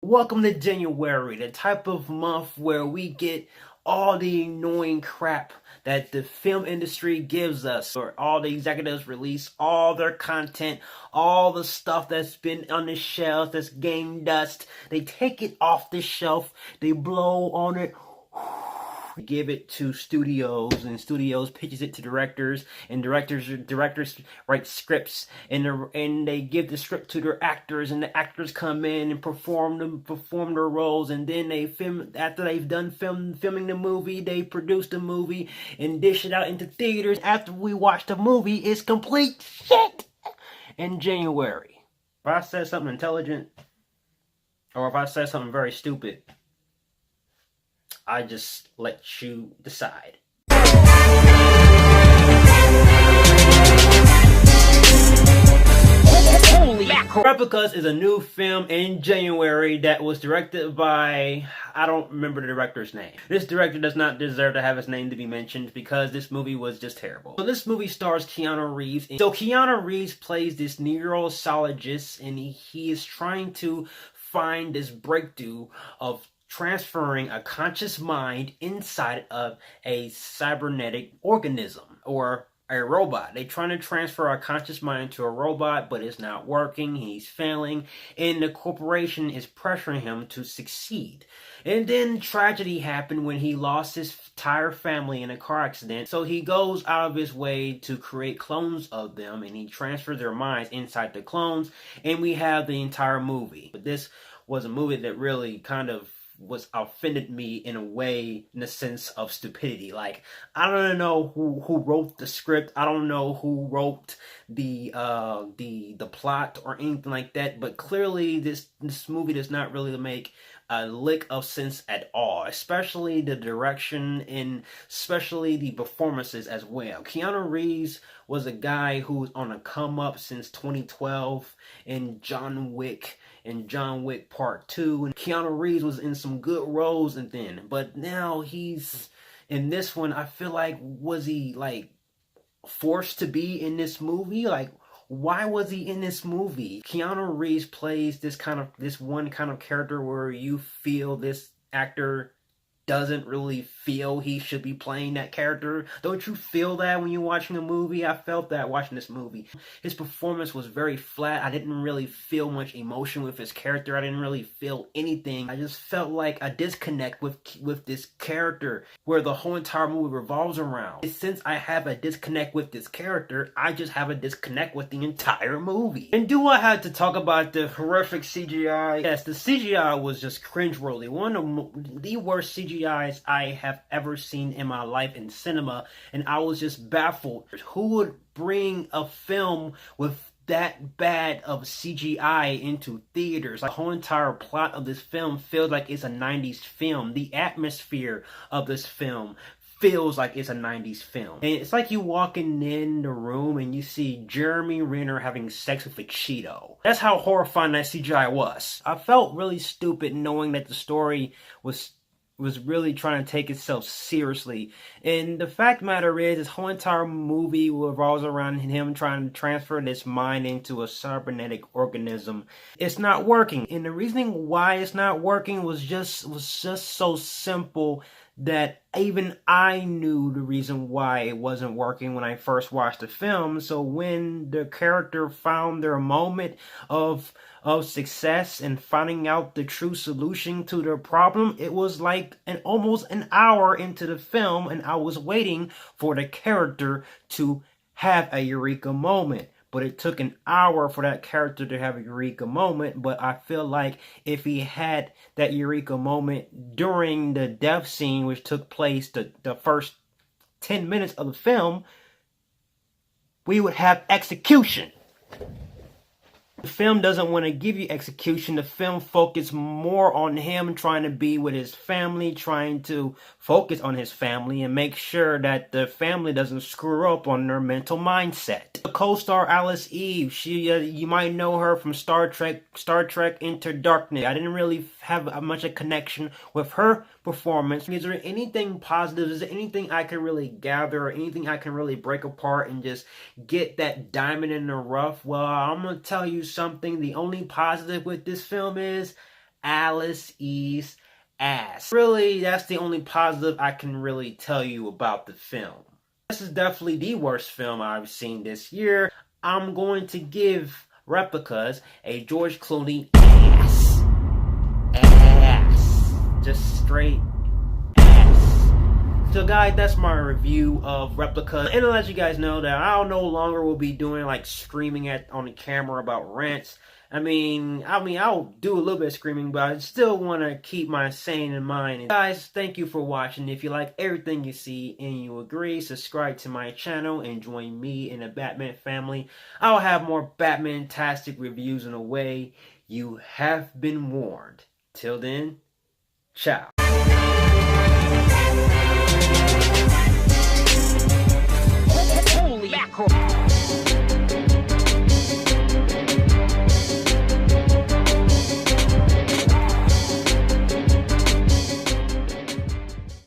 Welcome to January, the type of month where we get all the annoying crap that the film industry gives us, or all the executives release all their content, all the stuff that's been on the shelf that's gained dust. They take it off the shelf, they blow on it, give it to studios, and studios pitches it to directors, and directors write scripts, and they give the script to their actors, and the actors come in and perform their roles, and then they film. After they've done filming the movie, they produce the movie and dish it out into theaters. After we watch the movie, it's complete shit. In January, if I said something intelligent, or if I said something very stupid, I just let you decide. Holy mackerel! Replicas is a new film in January that was directed by, I don't remember the director's name. This director does not deserve to have his name to be mentioned because this movie was just terrible. So this movie stars Keanu Reeves. So Keanu Reeves plays this neurologist, and he is trying to find this breakthrough of transferring a conscious mind inside of a cybernetic organism or a robot. They're trying to transfer a conscious mind to a robot, but it's not working. He's failing, and the corporation is pressuring him to succeed. And then tragedy happened when he lost his entire family in a car accident. So he goes out of his way to create clones of them, and he transfers their minds inside the clones, and we have the entire movie. But this was a movie that really kind of offended me in a way, in the sense of stupidity. Like, I don't know who wrote the script. I don't know who wrote the plot or anything like that. But clearly, this movie does not really make a lick of sense at all, especially the direction and especially the performances as well. Keanu Reeves was a guy who was on a come up since 2012 in John Wick and John Wick Part 2, and Keanu Reeves was in some good roles and then, but now he's in this one. I feel like, was he like forced to be in this movie? Like, why was he in this movie? Keanu Reeves plays this one kind of character where you feel this actor doesn't really feel he should be playing that character. Don't you feel that when you're watching a movie? I felt that watching this movie. His performance was very flat. I didn't really feel much emotion with his character. I didn't really feel anything. I just felt like a disconnect with this character where the whole entire movie revolves around. And since I have a disconnect with this character, I just have a disconnect with the entire movie. And do I have to talk about the horrific CGI? Yes, the CGI was just cringeworthy. One of the worst CGIs I have ever seen in my life in cinema, and I was just baffled. Who would bring a film with that bad of CGI into theaters? The whole entire plot of this film feels like it's a 90s film. The atmosphere of this film feels like it's a 90s film. And it's like you walking in the room and you see Jeremy Renner having sex with a Cheeto. That's how horrifying that CGI was. I felt really stupid knowing that the story was really trying to take itself seriously. And the fact of the matter is, this whole entire movie revolves around him trying to transfer this mind into a cybernetic organism. It's not working. And the reasoning why it's not working was just so simple that even I knew the reason why it wasn't working when I first watched the film. So when the character found their moment of success and finding out the true solution to their problem, it was like almost an hour into the film, and I was waiting for the character to have a eureka moment. But it took an hour for that character to have a eureka moment. But I feel like if he had that eureka moment during the death scene, which took place the first 10 minutes of the film, we would have execution. The film doesn't want to give you execution. The film focuses more on him trying to be with his family, trying to focus on his family and make sure that the family doesn't screw up on their mental mindset. The co-star Alice Eve, you might know her from Star Trek Into Darkness. I didn't really have much of a connection with her performance. Is there anything positive? Is there anything I can really gather or anything I can really break apart and just get that diamond in the rough? Well, I'm going to tell you something. The only positive with this film is Alice Eve's ass. Really, that's the only positive I can really tell you about the film. This is definitely the worst film I've seen this year. I'm going to give Replicas a George Clooney ass. Ass. Just straight ass. So guys, that's my review of Replicas. And to let you guys know that I no longer will be doing like screaming on the camera about rants. I mean, I'll do a little bit of screaming, but I still want to keep my sane in mind. And guys, thank you for watching. If you like everything you see and you agree, subscribe to my channel and join me in the Batman family. I'll have more Batman-tastic reviews in a way. You have been warned. Till then, ciao.